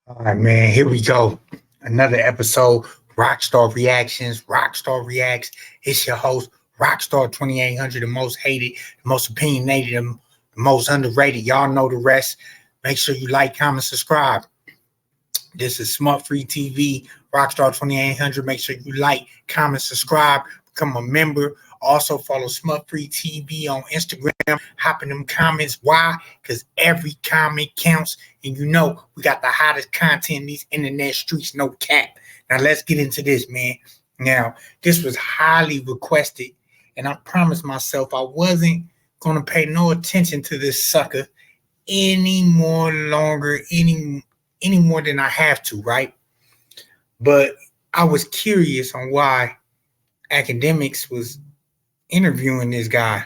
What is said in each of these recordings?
All right, man. Here we go. Another episode. Rockstar Reactions. Rockstar Reacts. It's your host, Rockstar 2800, the most hated, the most opinionated, the most underrated. Y'all know the rest. Make sure you like, comment, subscribe. This is smutfree TV, Rockstar 2800. Make sure you like, comment, subscribe, become a member. Also follow smutfree TV on Instagram. Hop in them comments. Why? Because every comment counts. And you know we got the hottest content in these internet streets, no cap. Now let's get into this, man. Now, this was highly requested, and I promised myself I wasn't gonna pay no attention to this sucker any more than I have to, right? But I was curious on why Akademiks was interviewing this guy.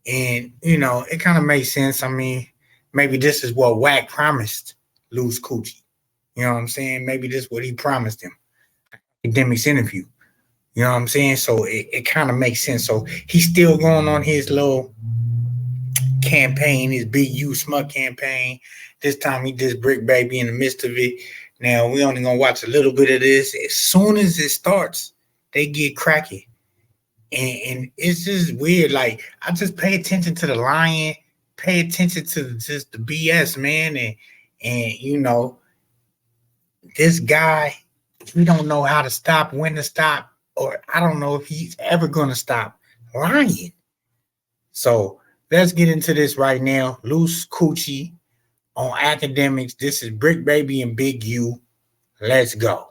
And, it kind of made sense. I mean, maybe this is what Wack promised Luce Coochie. You know what I'm saying? Maybe this is what he promised him. Akademiks interview. You know what I'm saying? So it kind of makes sense. So he's still going on his little campaign, his big U smut campaign. This time he did Bricc Baby in the midst of it. Now we only gonna watch a little bit of this. As soon as it starts, they get cracking. And it's just weird. Like, I just pay attention to the lion, pay attention to just the BS, man. And this guy, we don't know how to stop, when to stop, or I don't know if he's ever gonna stop lying. So let's get into this right now. Luce Coochie on Akademiks. This is Bricc Baby and Big U. Let's go.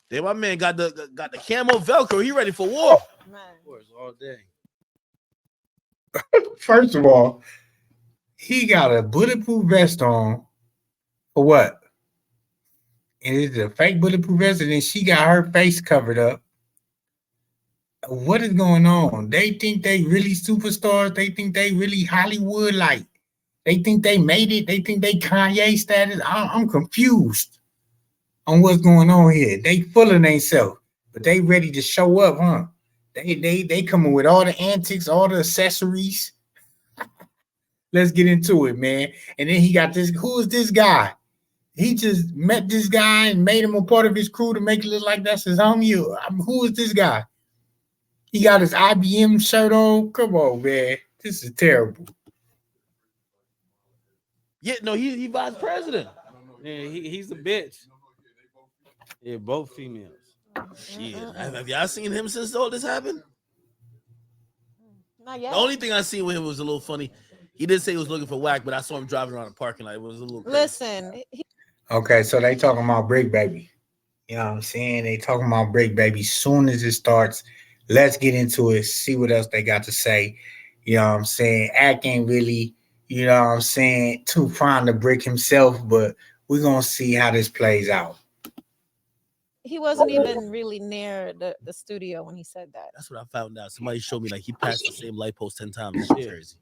Then my man got the camo Velcro. He ready for war. Man. Of course, all day. First of all, he got a bulletproof vest on for what? And it's a fake bulletproof vest, and then she got her face covered up. What is going on? They think they really superstars. They think they really Hollywood. Like, they think they made it. They think they Kanye status. I'm confused on what's going on here. They full of themselves, but they ready to show up, huh? They coming with all the antics, all the accessories. Let's get into it, man. And then he got this. Who is this guy? He just met this guy and made him a part of his crew to make it look like that's his homie. Who is this guy? He got his IBM shirt on. Come on, man. This is terrible. Yeah, no, he vice president. Yeah, he's a bitch. Yeah, both females. Shit. Have y'all seen him since all this happened? Not yet. The only thing I seen with him was a little funny. He did say he was looking for Wack, but I saw him driving around the parking lot. It was a little crazy. Listen. Okay, so they talking about Bricc Baby. You know what I'm saying? They talking about Bricc Baby. Soon as it starts, let's get into it. See what else they got to say. You know what I'm saying? Ack ain't really, you know what I'm saying, too fond of Bricc himself, but we're going to see how this plays out. He wasn't even really near the studio when he said that. That's what I found out. Somebody showed me like he passed the same light post 10 times. It was crazy.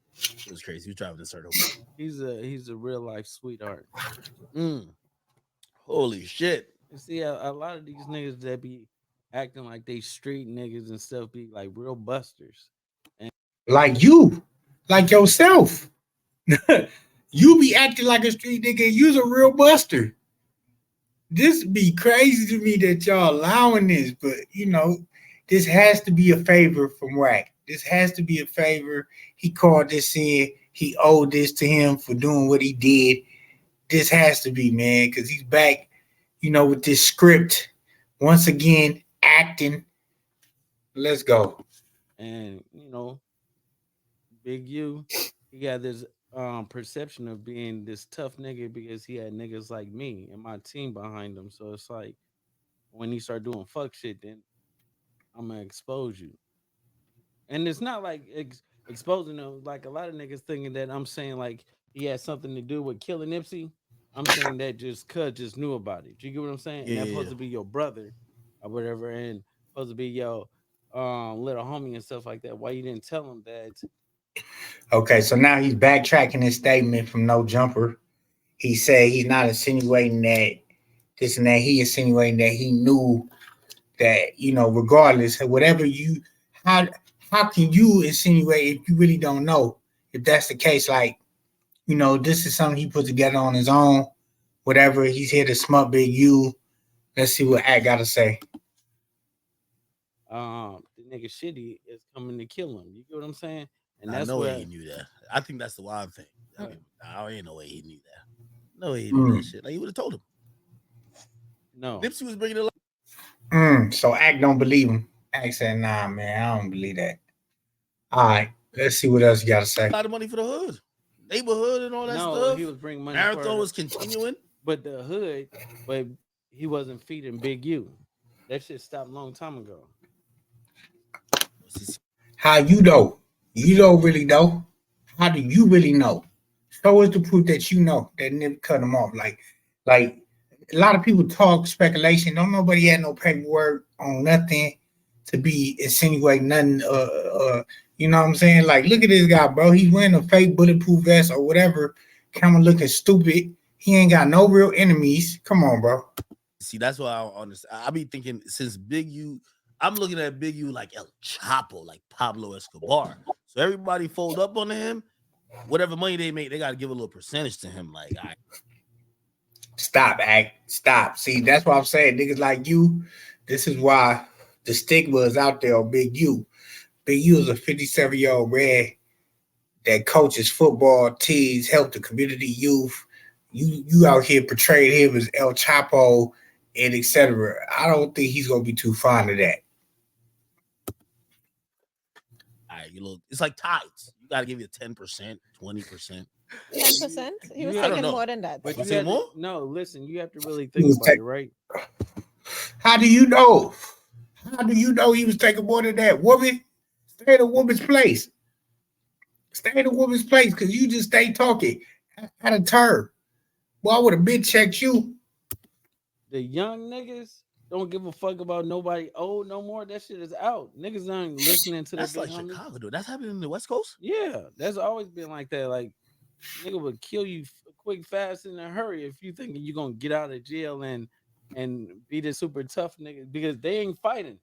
It was crazy. He was driving a certain way. He's a real life sweetheart. Holy shit. You see, a lot of these niggas that be acting like they street niggas and stuff be like real busters. Like you, like yourself. You be acting like a street nigga. You's a real buster. This be crazy to me that y'all allowing this, but this has to be a favor from Wack. This has to be a favor. He called this in. He owed this to him for doing what he did. This has to be, man, because he's back, with this script. Once again, acting. Let's go. And, Big U, he got this perception of being this tough nigga because he had niggas like me and my team behind him. So it's like when he start doing fuck shit, then I'm gonna expose you. And it's not like exposing them like a lot of niggas thinking that I'm saying like he had something to do with killing Nipsey. I'm saying that just just knew about it. You get what I'm saying? Yeah, and that's supposed to be your brother or whatever, and supposed to be your little homie and stuff like that. Why you didn't tell him that? Okay, so now he's backtracking his statement from No Jumper. He said he's not insinuating that this and that. He insinuating that he knew that, regardless of whatever how can you insinuate if you really don't know if that's the case? Like, you know, this is something he put together on his own. Whatever, he's here to smut Big U. Let's see what Act got to say. The nigga shitty is coming to kill him. You get what I'm saying? And I that's know where he knew that. I think that's the wild thing. I ain't no way he knew that. No way he Mm. knew that shit. Like, he would have told him. no. Nipsey was bringing it up. So Act don't believe him. Act said, nah, man, I don't believe that. All right, let's see what else you got to say. A lot of money for the hood, neighborhood, and all that No, stuff. he was bringing money. Marathon was continuing. But the hood, but he wasn't feeding Big U. That shit stopped a long time ago. How you know? You don't really know. How do you really know? Show us the proof that you know that Nip cut him off. Like a lot of people talk speculation. Don't nobody had no paperwork on nothing to be insinuating nothing. You know what I'm saying? Like, look at this guy, bro. He's wearing a fake bulletproof vest or whatever, kind of looking stupid. He ain't got no real enemies. Come on, bro. See, that's why I don't understand. I be thinking since Big U, I'm looking at Big U like El Chapo, like Pablo Escobar. So everybody fold up on him. Whatever money they make, they got to give a little percentage to him. Like, Stop, Act. Stop. See, that's what I'm saying. Niggas like you, this is why the stigma is out there on Big U. Big U is a 57-year-old man that coaches football teams, help the community youth. You out here portraying him as El Chapo and etc. I don't think he's gonna be too fond of that. all right, it's like tithes. You got to give you 10%, 20%. 10%. He was I don't taking know. more than that. But Was you it had to- more? no, listen, you have to really He think was about it, right? How do you know? How do you know he was taking more than that? Woman, stay in a woman's place. Stay in a woman's place because you just stay talking out of turn. Well, I would have been checked you. The young niggas don't give a fuck about nobody old no more. That shit is out. Niggas aren't listening to That's their like big homies. Chicago, dude. That's happening in the West Coast. Yeah, that's always been like that. Like, nigga would kill you quick, fast, in a hurry if you thinking you're gonna get out of jail and be the super tough nigga because they ain't fighting.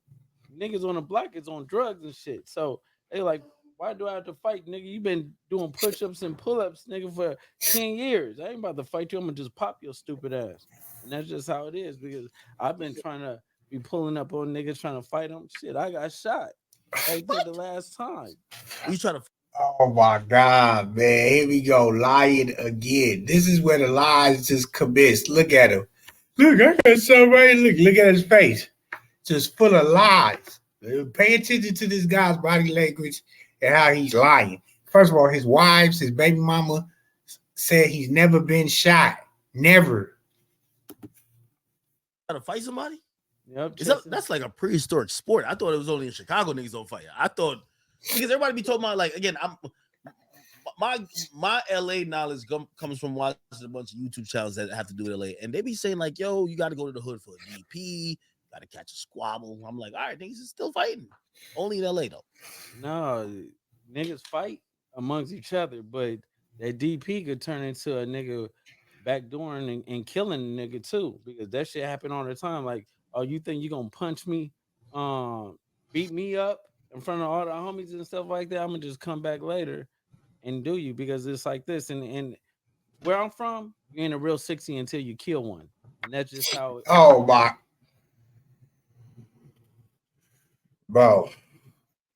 Niggas on the block is on drugs and shit. So they like, why do I have to fight, nigga? You been doing push-ups and pull-ups, nigga, for 10 years. I ain't about to fight you. I'm gonna just pop your stupid ass. And that's just how it is because I've been trying to be pulling up on niggas trying to fight them. Shit, I got shot right there the last time. We try to. Oh my God, man. Here we go. Lying again. This is where the lies just commence. Look at him. Look, I got somebody. Look at his face. Just full of lies. Pay attention to this guy's body language and how he's lying. First of all, his wives, his baby mama said he's never been shot. Never. Try to fight somebody. Yep, That's like a prehistoric sport. I thought it was only in Chicago niggas don't fight. I thought because everybody be talking about like again. My LA knowledge comes from watching a bunch of YouTube channels that have to do with LA, and they be saying like, "Yo, you got to go to the hood for a DP, got to catch a squabble." I'm like, all right, niggas is still fighting. Only in LA though. No, niggas fight amongst each other, but that DP could turn into a nigga backdooring and killing a nigga too, because that shit happen all the time. Like, oh, you think you gonna punch me, beat me up in front of all the homies and stuff like that? I'm gonna just come back later and do you because it's like this. And where I'm from, you ain't a real 60 until you kill one, and that's just how. Oh my, bro,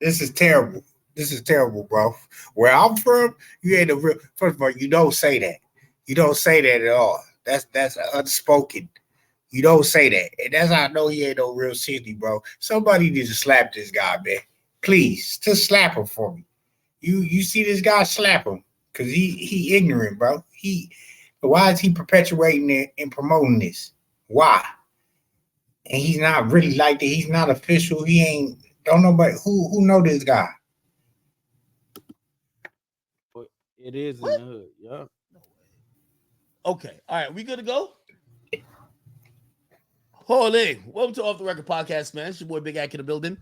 this is terrible. This is terrible, bro. Where I'm from, you ain't a real. First of all, you don't say that. You don't say that at all. That's unspoken. You don't say that, and that's how I know he ain't no real 60, bro. Somebody needs to slap this guy, man. Please, just slap him for me. You see this guy, slap him, cause he ignorant, bro. Why is he perpetuating it and promoting this? Why? And he's not really like that. He's not official. He ain't. Don't nobody who know this guy. It is in the hood. Yeah. Okay, all right, we good to go? Holy, welcome to Off the Record Podcast, man. It's your boy Big Ack in the building.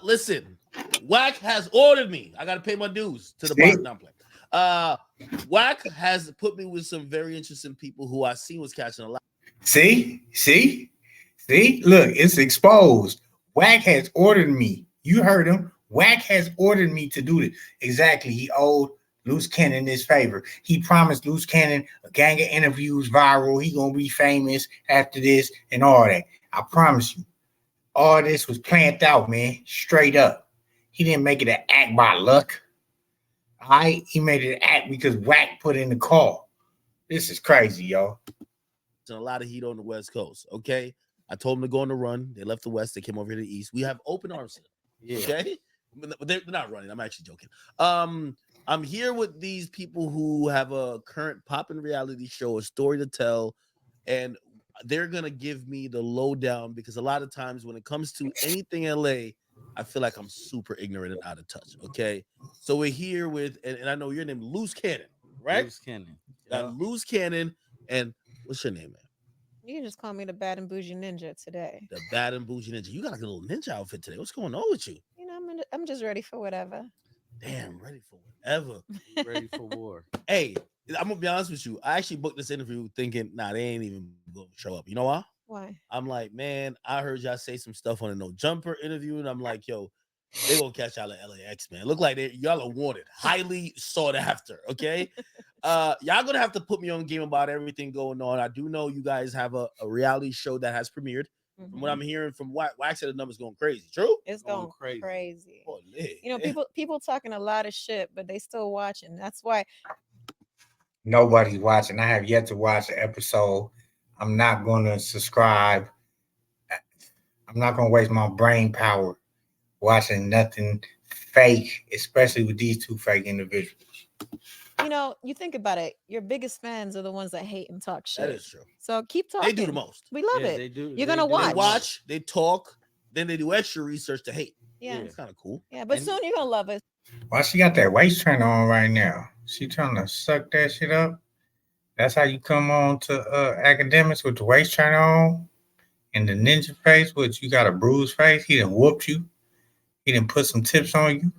Listen, Wack has ordered me. I gotta pay my dues to the bottom. Not play. Wack has put me with some very interesting people who I seen was catching a lot. See, look, it's exposed. Wack has ordered me. You heard him. Wack has ordered me to do this. Exactly. He owed Luce Cannon this favor. He promised Luce Cannon a gang of interviews viral. He gonna be famous after this and all that. I promise you. All this was planned out, man. Straight up. He didn't make it an act by luck. All right? He made it an act because Wack put in the call. This is crazy, y'all. And a lot of heat on the West Coast. Okay, I told them to go on the run. They left the West. They came over here to the East. We have open arms to them. Yeah. Okay, but they're not running. I'm actually joking. I'm here with these people who have a current poppin' reality show, a story to tell, and they're gonna give me the lowdown because a lot of times when it comes to anything LA, I feel like I'm super ignorant and out of touch. Okay, so we're here with, and I know your name, Luce Cannon, right? Loose cannon. Got Yeah. Luce Cannon, and what's your name, man? You just call me the bad and bougie ninja today. The bad and bougie ninja. You got like a little ninja outfit today. What's going on with you? You know, I'm just ready for whatever. Damn, ready for whatever. Ready for war. Hey, I'm gonna be honest with you. I actually booked this interview thinking, nah, they ain't even gonna show up. You know why? Why? I'm like, man, I heard y'all say some stuff on a no jumper interview, and I'm like, yo, they gonna catch y'all at LAX, man. Look like y'all are wanted, highly sought after. Okay, y'all gonna have to put me on game about everything going on. I do know you guys have a reality show that has premiered. From what I'm hearing from Wax, said the numbers going crazy. True? It's Going going crazy. crazy. Holy, You know, people talking a lot of shit, but they still watching. That's why Nobody's watching. I have yet to watch an episode. I'm not going to subscribe. I'm not going to waste my brain power watching nothing fake, especially with these two fake individuals. you know, you think about it, your biggest fans are the ones that hate and talk shit. that is true. So keep talking. They do the most. We love Yeah, it. they do. You're gonna do They watch. watch, they talk, then they do extra research to hate. Yeah. Yeah. It's kind of cool. Yeah, but And- soon you're gonna love us. Why she got that waist trainer on right now? She trying to suck that shit up. That's how you come on to academics with the waist trainer on and the ninja face, which you got a bruised face. He done whooped you. He done put some tips on you.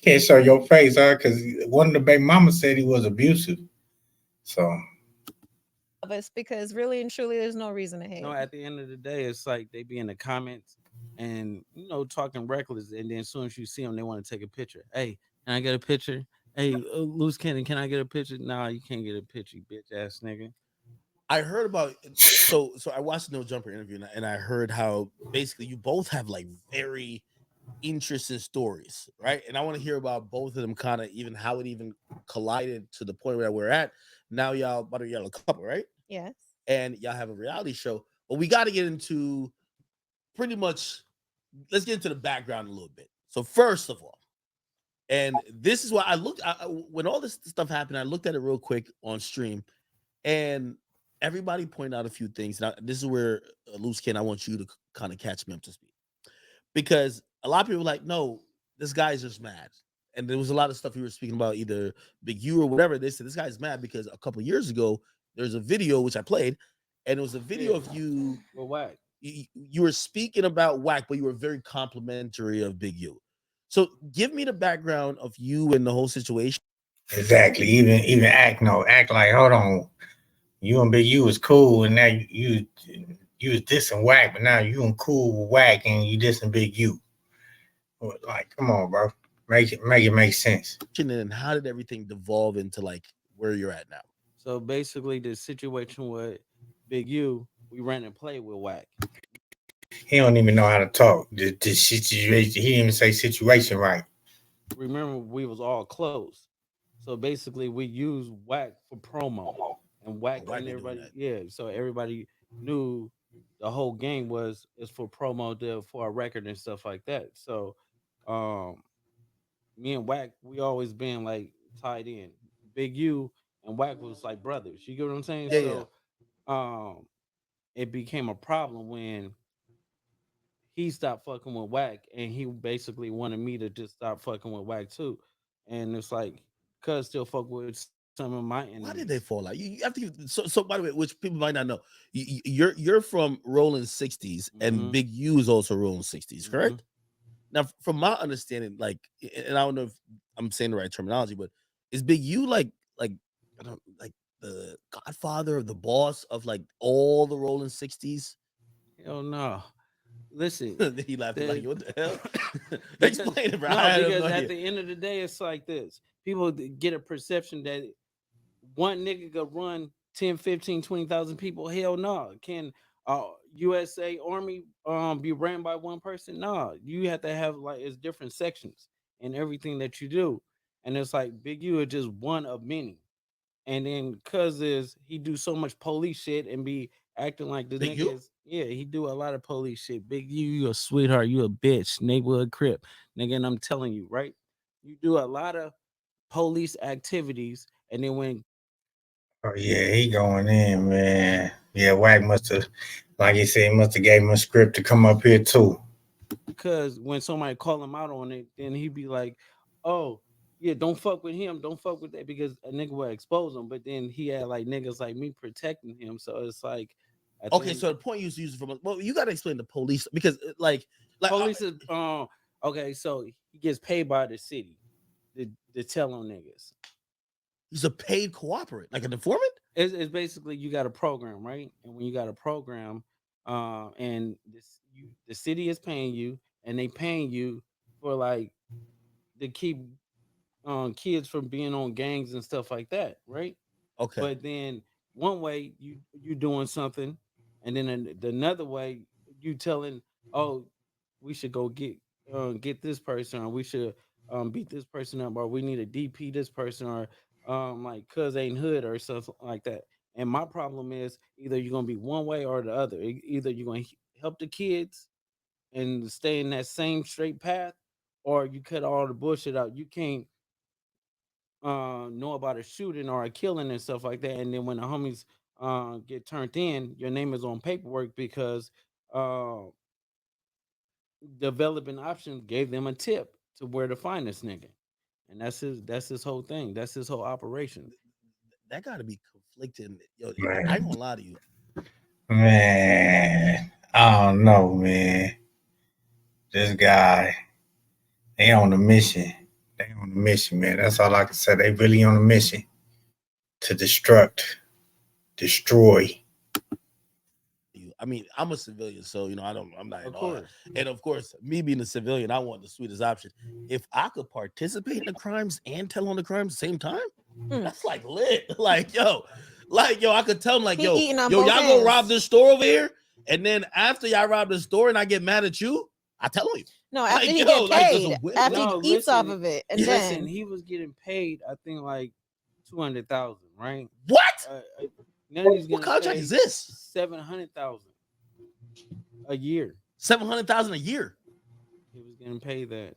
Can't show your face, huh? Because one of the baby mamas said he was abusive. So Love us because really and truly there's no reason to hate. No, at the end of the day, it's like they be in the comments and talking reckless, and then as soon as you see them, they want to take a picture. Hey, can I get a picture? Hey, loose cannon, can I get a picture? Nah, you can't get a picture, you bitch ass nigga. I heard about so I watched the No Jumper interview and I heard how basically you both have like very interesting stories, right? And I want to hear about both of them, kind of even how it even collided to the point where we're at now. Y'all, but y'all a couple, right? Yes. And y'all have a reality show, but we got to get into pretty much. Let's get into the background a little bit. So first of all, and this is why I looked when all this stuff happened. I looked at it real quick on stream, and everybody pointed out a few things. Now, this is where Luce Ken, I want you to kind of catch me up to speed because a lot of people were like, no, this guy's just mad. And there was a lot of stuff you were speaking about, either Big U or whatever. They said this guy's mad because a couple years ago there's a video which I played, and it was a video of you. Well, whack. You were speaking about Whack, but you were very complimentary of Big U. So give me the background of you and the whole situation. exactly. Even act like, hold on. You and Big U was cool, and now you was dissing Whack, but now you and cool with Whack, and you dissing Big U. Like, come on, bro. Make sense. And how did everything devolve into like where you're at now? So basically, the situation with Big U, we ran and played with whack. He don't even know how to talk. The situation. He didn't even say situation right. Remember, we was all close. So basically, we used whack for promo, and whack Whack and been doing everybody, that. yeah. So everybody knew the whole game is for promo for a record and stuff like that. So, um, me and whack, we always been like tied in. Big U and whack was like brothers. You get what I'm saying? Yeah, So, um, it became a problem when he stopped fucking with Whack, and he basically wanted me to just stop fucking with Whack too. And it's like, cuz still fuck with some of my enemies. Why did they fall out? You have to give so by the way, which people might not know, you're from Rolling 60s, and Mhm. Big U is also Rolling 60s, Mhm. correct? Now, from my understanding, like, and I don't know if I'm saying the right terminology, but is Big U like I don't like the godfather of the boss of like all the Rolling 60s? Hell no. listen. He laughed like, what the hell? Because, Explain it, bro. no, I have because no at idea. the end of the day, it's like this. People get a perception that one nigga could run 10, 15, 20,000 people. Hell no. Can USA Army be ran by one person? No. You have to have like it's different sections in everything that you do. And it's like Big U is just one of many. And then cuz is he do so much police shit and be acting like the Big nigga you? is he do a lot of police shit. Big U, you a sweetheart, you a bitch, neighborhood crip. Nigga, and I'm telling you, right? You do a lot of police activities, and then when Oh yeah, he going in, man. Yeah, Wack must have, like he said, he must have gave him a script to come up here too. because when somebody call him out on it, then he'd be like, "Oh, yeah, don't fuck with him, don't fuck with that," because a nigga will expose him. But then he had like niggas like me protecting him, so it's like at the Okay, end, so the point you was using from well, you got to explain the police because like police is okay. So he gets paid by the city to tell on niggas. he's a paid cooperate, like an informant. It's basically you got a program, right? And when you got a program, and the city is paying you, and they paying you for like to keep kids from being on gangs and stuff like that, right? Okay, But then one way you doing something, and then another way you telling, oh, we should go get this person, or we should beat this person up, or we need to DP this person, or like cuz ain't hood or something like that. And my problem is either you're gonna be one way or the other. Either you're gonna help the kids and stay in that same straight path, or you cut all the bullshit out. You can't know about a shooting or a killing and stuff like that. And then when the homies get turned in, your name is on paperwork because uh, developing options gave them a tip to where to find this nigga. And that's his whole thing. That's his whole operation. that got to be conflicting. Yo, I ain't Man, gonna lie to you. man, I don't know, man. This guy, they on a mission. They on a mission, man. That's all I can say. They really on a mission to destroy. I mean, I'm a civilian, so I'm not in Of all that. course. And of course, me being a civilian, I want the sweetest option. If I could participate in the crimes and tell on the crimes at the same time, Hmm. that's like lit. Like yo, I could tell them like, He eating on yo, both y'all go rob ends. this store over here, and then after y'all rob the store and I get mad at you, I tell you. No, after Like he yo, get like there's a paid, win after win. he No, eats off listen, of it, and listen. then He was getting paid, I think, like 200,000, right? What? Now he's What getting contract is paid this? 700,000 a year. 700,000 a year. He was getting paid that.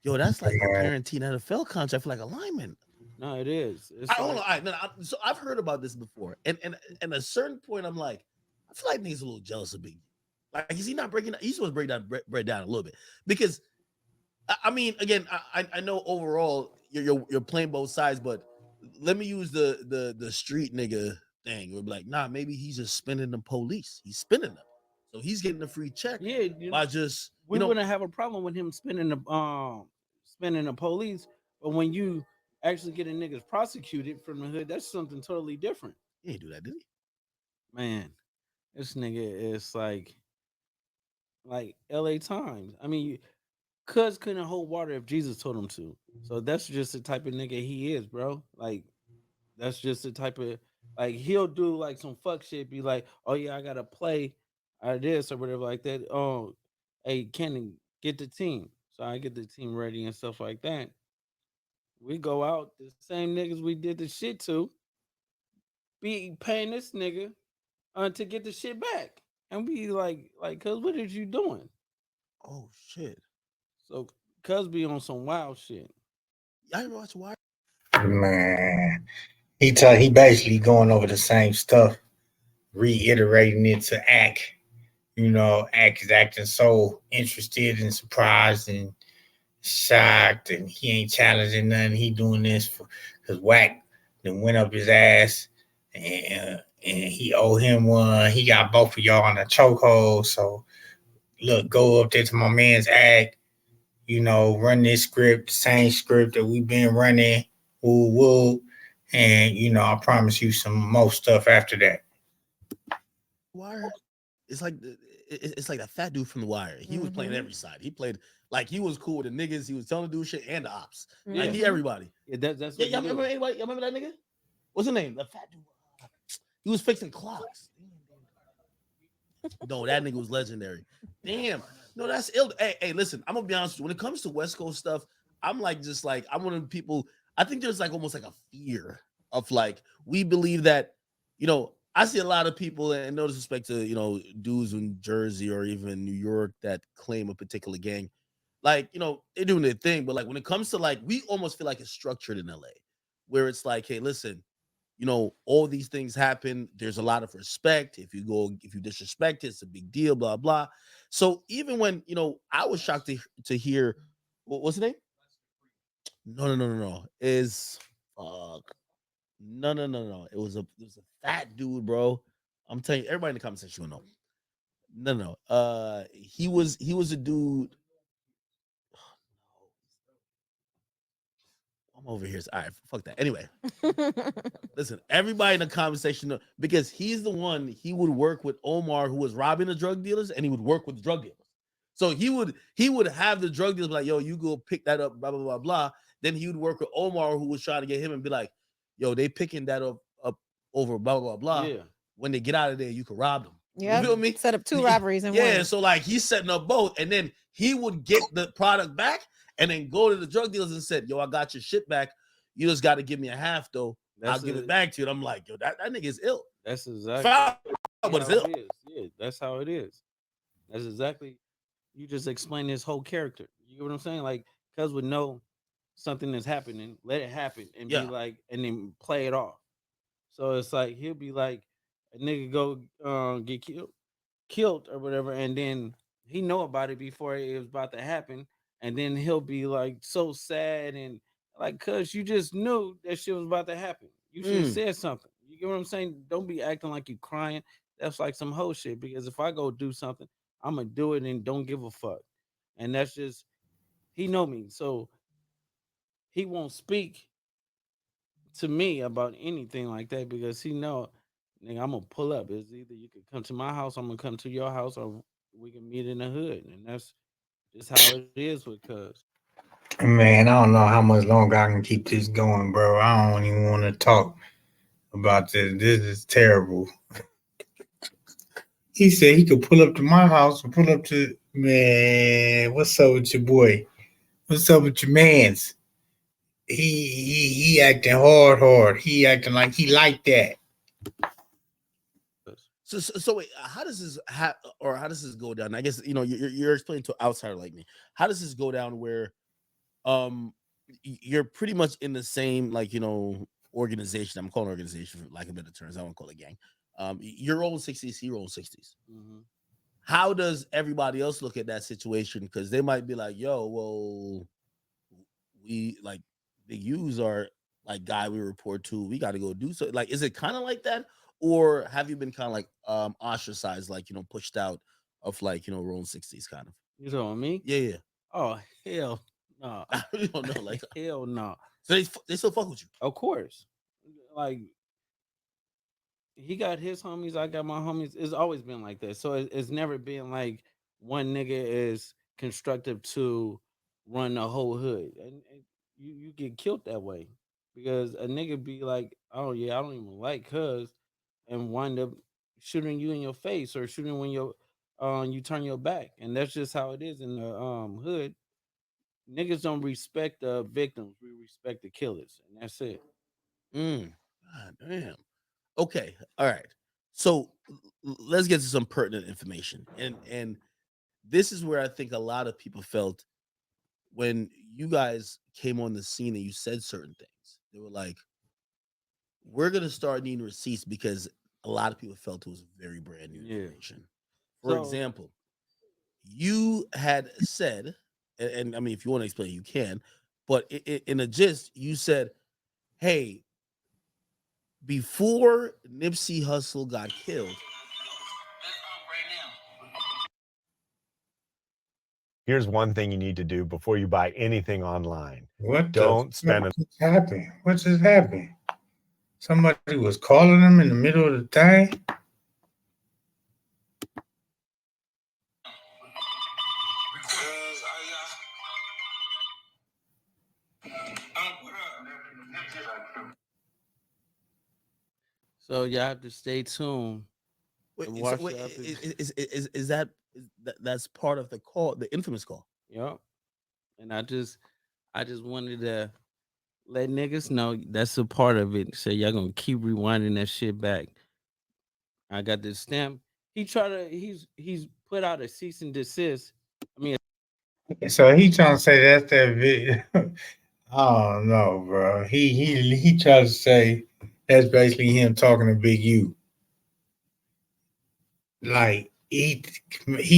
Yo, that's like a Man, guaranteed NFL contract for like a lineman. No, it is. I It's don't know. like So I've heard about this before, and at a certain point, I'm like, I feel like niggas a little jealous of Biggie. Like, is he not breaking? He's supposed to break down a little bit because I mean, again, I know overall you're playing both sides, but let me use the street nigga thing. We're like, nah, maybe he's just spending the police. He's spending them, so he's getting a free check yeah, by just we wouldn't have a problem with him spending the police, but when you actually get a niggas prosecuted from the hood, that's something totally different. he didn't do that, did he? Man, this nigga is like LA Times. I mean, Cuz couldn't hold water if Jesus told him to. So that's just the type of nigga he is, bro. Like that's just the type of like he'll do like some fuck shit, be like, oh yeah, I gotta play this or whatever like that. Oh, hey, Kenny, get the team. So I get the team ready and stuff like that. We go out, the same niggas we did the shit to, be paying this nigga to get the shit back. And be like, cuz what is you doing? Oh shit! So cuz be on some wild shit. Y'all ever watch Wire? man. He basically going over the same stuff, reiterating it to Act. Act is acting so interested and surprised and shocked, and he ain't challenging nothing. He doing this for because Wack then went up his ass, and he owe him one. He got both of y'all in a chokehold. So look, go up there to my man's Act. Run this script, same script that we've been running. Woo woo. And I promise you some more stuff after that. Wire? It's like it's like that fat dude from The Wire. He was playing every side. He played like he was cool with the niggas. He was telling the dude shit and the ops. Like he everybody. Yeah, that's Yeah, y'all remember anybody? Y'all remember that nigga? What's his name? The fat dude. He was fixing clocks. No, that nigga was legendary. Damn. No, that's ill. Hey, listen, I'm gonna be honest with you. When it comes to West Coast stuff, I'm like just like I'm one of the people. I think there's like almost like a fear of like we believe that, I see a lot of people, and no disrespect to dudes in Jersey or even New York that claim a particular gang, like they're doing their thing, but like when it comes to like we almost feel like it's structured in LA, where it's like, hey, listen, all these things happen. There's a lot of respect. If you disrespect it, it's a big deal, blah, blah. So even when, I was shocked to hear, what's the name? No. Is, fuck. No. It was a fat dude, bro. I'm telling you, everybody in the comment section will know. No. He was a dude. I'm over here. All right, fuck that. Anyway, listen, everybody in the conversation, because he's the one, he would work with Omar, who was robbing the drug dealers, and he would work with the drug dealers. So he would have the drug dealers be like, yo, you go pick that up, blah, blah, blah, blah. Then he would work with Omar, who was trying to get him, and be like, yo, they picking that up over blah, blah, blah. Yeah. When they get out of there, you can rob them. Yeah. You feel me? Set up 2 robberies in one. Yeah, so like he's setting up both, and then he would get the product back and then go to the drug dealers and said, yo, I got your shit back. You just got to give me a half though. I'll give it back to you. And I'm like, yo, that nigga is ill. That's exactly but it's ill. It is. Yeah, that's how it is. That's exactly. You just explain his whole character. You know what I'm saying? Like, cuz would know something is happening, let it happen, and be like, and then play it off. So it's like he'll be like, a nigga go get killed or whatever, and then he know about it before it was about to happen, and then he'll be like so sad and like, cuz you just knew that shit was about to happen. You should have said something. You get what I'm saying? Don't be acting like you crying. That's like some whole shit. Because if I go do something, I'm gonna do it and don't give a fuck. And that's just he know me, so he won't speak to me about anything like that because he know, nigga, I'm gonna pull up. It's either you can come to my house, I'm gonna come to your house, or we can meet in the hood, and that's just how it is with cuz. Man, I don't know how much longer I can keep this going, bro. I don't even want to talk about this. This is terrible. He said he could pull up to my house or pull up to, man, what's up with your boy? What's up with your mans? He acting hard. He acting like he like that. So wait, how does this go down? I guess you're explaining to an outsider like me. How does this go down where you're pretty much in the same organization? I'm calling organization for lack of better terms. I won't call it gang. Your own 60s, he own 60s. Mm-hmm. How does everybody else look at that situation? Because they might be like, yo, well, we like the U's are like guy we report to. We got to go do so. Like, is it kind of like that? Or have you been kind of like ostracized, like pushed out of like your own 60s kind of? You talking me? Yeah. Oh hell no! I really don't know. Like hell no. So they still fuck with you? Of course. Like he got his homies, I got my homies. It's always been like that. So it's never been like one nigga is constructive to run the whole hood, and you get killed that way because a nigga be like, oh yeah, I don't even like cuz, and wind up shooting you in your face or shooting when you turn your back, and that's just how it is in the hood. Niggas don't respect the victims, we respect the killers, and that's it. God damn. Okay, all right. So let's get to some pertinent information, and this is where I think a lot of people felt when you guys came on the scene and you said certain things. They were like, we're gonna start needing receipts because a lot of people felt it was very brand new information. For example, you had said, and I mean, if you want to explain, you can, but in a gist, you said, hey, before Nipsey Hussle got killed. Here's one thing you need to do before you buy anything online. What just happened? What just happened? Somebody was calling him in the middle of the thing. So y'all have to stay tuned. Wait, And so watch wait, the epic- that's part of the call, the infamous call? Yep. And I just wanted to let niggas know that's a part of it. So y'all gonna keep rewinding that shit back. I got this stamp. He's put out a cease and desist. I mean, So he trying to say that's that video. I don't know, bro. He tried to say that's basically him talking to Big U. Like he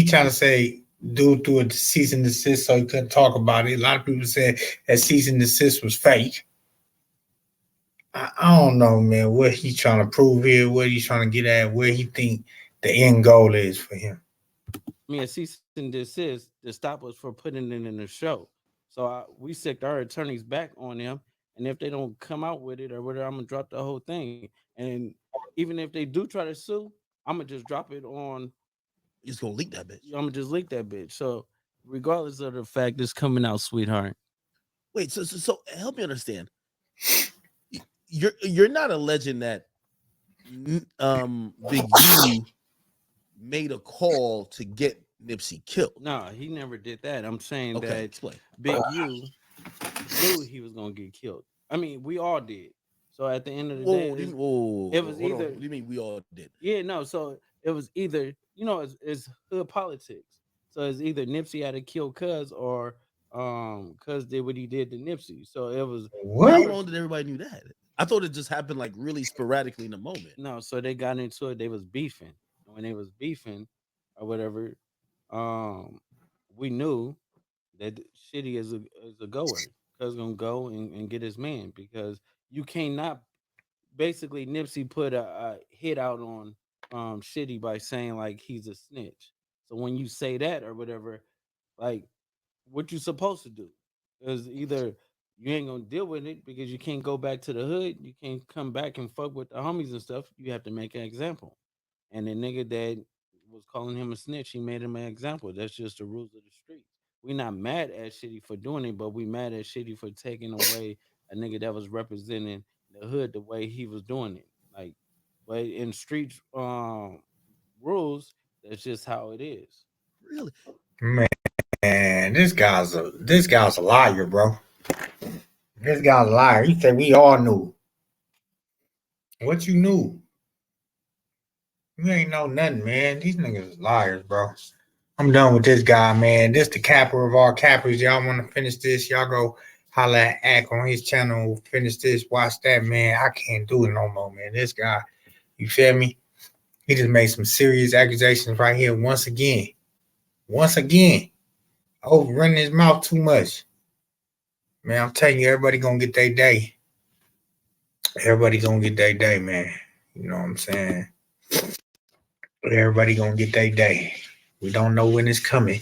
trying to say due to a cease and desist, so he couldn't talk about it. A lot of people said that cease and desist was fake. I don't know, man, what he trying to prove here, what he's trying to get at, where he think the end goal is for him. a cease and desist to stop us from putting it in the show. So we sicked our attorneys back on them, and if they don't come out with it or whatever, I'm gonna drop the whole thing. And even if they do try to sue, I'm gonna just drop it on. You're just gonna leak that bitch. I'm gonna just leak that bitch. So regardless of the fact it's coming out, sweetheart. Wait, so help me understand. You're not alleging that Big U made a call to get Nipsey killed. No, he never did that. I'm saying Okay, that explain. Big U knew he was gonna get killed. I mean, we all did. So at the end of the day, it was hold on. either. What do you mean we all did? Yeah, no. So it was either, it's hood politics. So it's either Nipsey had to kill Cuz or Cuz did what he did to Nipsey. So it was How What? long did everybody knew that? I thought it just happened like really sporadically in the moment. no. So they got into it. They was beefing, and when they was beefing or whatever, um, we knew that Shitty is a goer. Cuz gonna go and get his man because you cannot. Basically Nipsey put a hit out on Shitty by saying like he's a snitch. So when you say that or whatever, like what you supposed to do is either you ain't gonna deal with it because you can't go back to the hood, you can't come back and fuck with the homies and stuff. You have to make an example. And the nigga that was calling him a snitch, he made him an example. That's just the rules of the streets. We not mad at Shitty for doing it, but we mad at Shitty for taking away a nigga that was representing the hood the way he was doing it. Like, but in street rules, that's just how it is. Really? Man, this guy's a liar, bro. This guy's a liar. He said we all knew. What you knew? You ain't know nothing, man. These niggas is liars, bro. I'm done with this guy, man. This the capper of all cappers. Y'all want to finish this? Y'all go holla at Ack on his channel. Finish this. Watch that, man. I can't do it no more, man. This guy, you feel me? He just made some serious accusations right here once again. Once again. Over running his mouth too much. Man, I'm telling you, everybody gonna get their day. Everybody gonna get their day, man. You know what I'm saying? Everybody gonna get their day. We don't know when it's coming,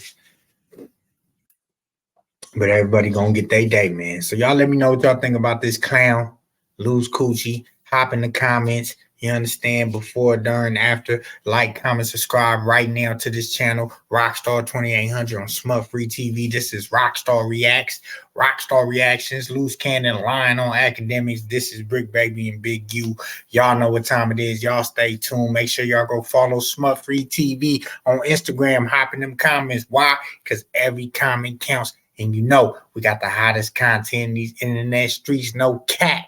but everybody gonna get their day, man. So y'all let me know what y'all think about this clown, Lose Coochie. Hop in the comments. You understand? Before, during, after. Like, comment, subscribe right now to this channel. Rockstar 2800 on Smutfree TV. This is Rockstar Reacts. Rockstar Reactions. Loose Cannon Line on Akademiks. This is Bricc Baby and Big U. Y'all know what time it is. Y'all stay tuned. Make sure y'all go follow Smutfree TV on Instagram. Hop in them comments. Why? Because every comment counts. And you know we got the hottest content in these internet streets. No cap.